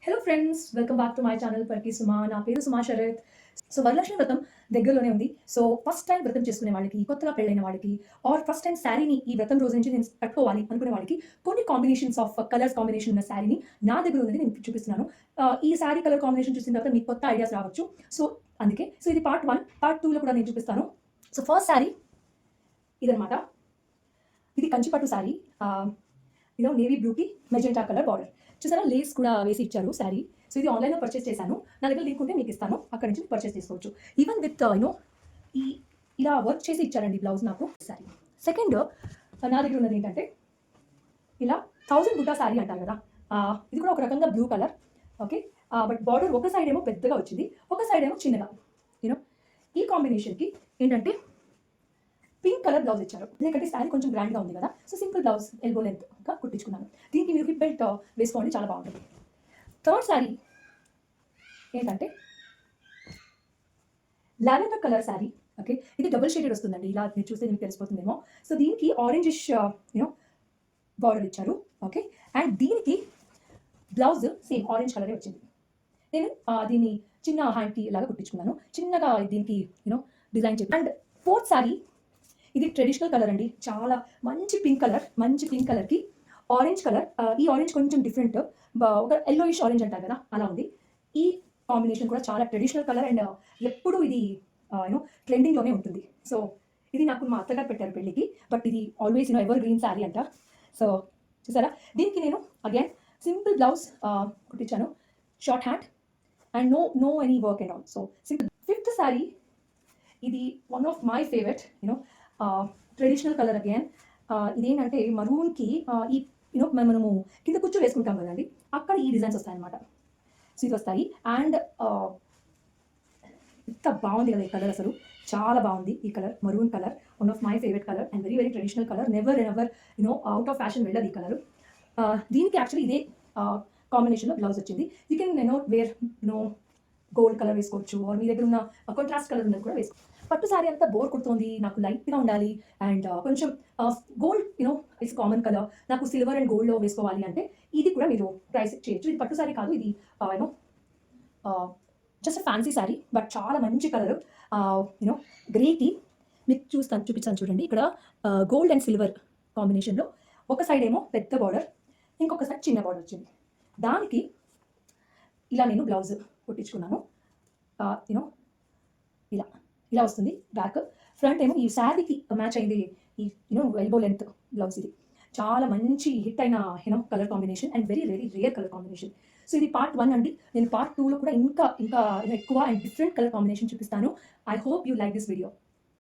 Hello friends, welcome back to my channel పర్కి సుమా. నా పేరు సుమా శరత్. సో వరలక్ష్మి వ్రతం దగ్గరలోనే ఉంది. సో ఫస్ట్ టైం వ్రతం చేసుకునే వాళ్ళకి, కొత్తగా పెళ్ళైన వాళ్ళకి, ఆర్ ఫస్ట్ టైం శారీని ఈ వ్రతం రోజు నుంచి నేను కట్టుకోవాలి అనుకునే వాళ్ళకి కొన్ని కాంబినేషన్స్ ఆఫ్ కలర్స్ కాంబినేషన్ ఉన్న శారీని నా దగ్గర ఉన్నది నేను చూపిస్తున్నాను. ఈ శారీ కలర్ కాంబినేషన్ చూసిన తర్వాత మీకు కొత్త ఐడియాస్ రావచ్చు. సో అందుకే ఇది పార్ట్ 1. పార్ట్ 2లో కూడా నేను చూపిస్తాను. సో ఫస్ట్ శారీ ఇదనమాట. ఇది కంచిపట్టు శారీ. నేవీ బ్లూకి మెజెంటా కలర్ బార్డర్ చూసారా, లేస్ కూడా వేసి ఇచ్చారు శారీ. సో ఇది ఆన్లైన్లో పర్చేస్ చేశాను. నా దగ్గర లింక్ ఉంటే మీకు ఇస్తాను, అక్కడ నుంచి పర్చేస్ చేసుకోవచ్చు. ఈవెన్ విత్ ఈ ఇలా వర్క్ చేసి ఇచ్చారండి బ్లౌజ్ నాకు శారీ. సెకండ్ నా దగ్గర ఉన్నది ఏంటంటే ఇలా 1000 బుట్టా శారీ అంటారు కదా, ఇది కూడా ఒక రకంగా blue colour. Okay, but border ఒక సైడ్ ఏమో పెద్దగా వచ్చింది, ఒక సైడ్ ఏమో చిన్నగా. ఈ కాంబినేషన్కి ఏంటంటే పింక్ కలర్ బ్లౌజ్ ఇచ్చారు. ఎందుకంటే శారీ కొంచెం గ్రాండ్గా ఉంది కదా, సో సింపుల్ బ్లౌజ్ ఎల్బో లెంత్గా కుట్టించుకున్నాను. దీనికి మీరు హిప్ బెల్ట్ వేసుకోండి, చాలా బాగుంటుంది. థర్డ్ శారీ ఏంటంటే లావెండర్ కలర్ శారీ. ఓకే, ఇది డబుల్ షేడెడ్ వస్తుందండి. ఇలా మీరు చూస్తే మీకు తెలిసిపోతుందేమో. సో దీనికి ఆరెంజిష్ బార్డర్ ఇచ్చారు. ఓకే, అండ్ దీనికి బ్లౌజ్ సేమ్ ఆరెంజ్ కలరే వచ్చింది. నేను దీన్ని చిన్న హ్యాండ్కి ఇలాగా కుట్టించుకున్నాను, చిన్నగా దీనికి డిజైన్ చెప్పి. అండ్ ఫోర్త్ శారీ ఇది ట్రెడిషనల్ కలర్ అండి, చాలా మంచి పింక్ కలర్. మంచి పింక్ కలర్కి ఆరెంజ్ కలర్. ఈ ఆరెంజ్ కొంచెం డిఫరెంట్, ఒక ఎల్లోయిష్ ఆరెంజ్ అంటారు కదా, అలా ఉంది. ఈ కాంబినేషన్ కూడా చాలా ట్రెడిషనల్ కలర్ అండ్ ఎప్పుడు ఇది ట్రెండింగ్లోనే ఉంటుంది. సో ఇది నాకు మా అత్తగారు పెట్టారు పెళ్ళికి, బట్ ఇది ఆల్వేస్ ఎవర్ గ్రీన్ శారీ అంట. సో చూసారా, దీనికి నేను అగైన్ సింపుల్ బ్లౌజ్ కుట్టించాను, short hand and no any work and all. So simple. Fifth sari ఇది one of my favourite traditional colour again. ఇదేంటంటే మరూన్కి ఈ మనము కింద కుచ్చు వేసుకుంటాం కదండి, అక్కడ ఈ డిజైన్స్ వస్తాయన్నమాట. సో ఇది వస్తాయి. అండ్ ఎంత బాగుంది కదా ఈ కలర్, అసలు చాలా బాగుంది ఈ colour. Maroon colour one of my favourite colour and very very traditional colour. Never out of fashion వెళ్ళదు ఈ కలర్. దీనికి యాక్చువల్లీ ఇదే కాంబినేషన్లో బ్లౌజ్ వచ్చింది. You can wear gold colour వేసుకోవచ్చు, మీ దగ్గర ఉన్న కాంట్రాస్ట్ కలర్ ఉన్నది కూడా వేసుకోవచ్చు. పట్టు శారీ అంతా బోర్ కొడుతుంది, నాకు లైట్గా ఉండాలి అండ్ కొంచెం గోల్డ్ ఇట్స్ కామన్ కలర్, నాకు సిల్వర్ అండ్ గోల్డ్లో వేసుకోవాలి అంటే ఇది కూడా మీరు ప్రైస్ చేయొచ్చు. ఇది పట్టు శారీ కాదు, ఇది జస్ట్ ఫ్యాన్సీ శారీ, బట్ చాలా మంచి కలర్. గ్రేకి మీకు చూపిస్తాను చూడండి. ఇక్కడ గోల్డ్ అండ్ సిల్వర్ కాంబినేషన్లో ఒక సైడ్ ఏమో పెద్ద బార్డర్, ఇంకొక సైడ్ చిన్న బార్డర్ వచ్చింది. దానికి ఇలా నేను బ్లౌజ్ కుట్టించుకున్నాను. ఇలా వస్తుంది బ్యాక్. ఫ్రంట్ ఏమో ఈ శారీకి మ్యాచ్ అయింది ఈ ఎల్బో లెంత్ బ్లౌజ్. ఇది చాలా మంచి హిట్ అయిన colour combination and very very rare colour combination. So ఇది పార్ట్ 1 అండి. నేను పార్ట్ 2లో కూడా ఇంకా ఎక్కువ అండ్ డిఫరెంట్ కలర్ కాంబినేషన్ చూపిస్తాను. I hope you like this video.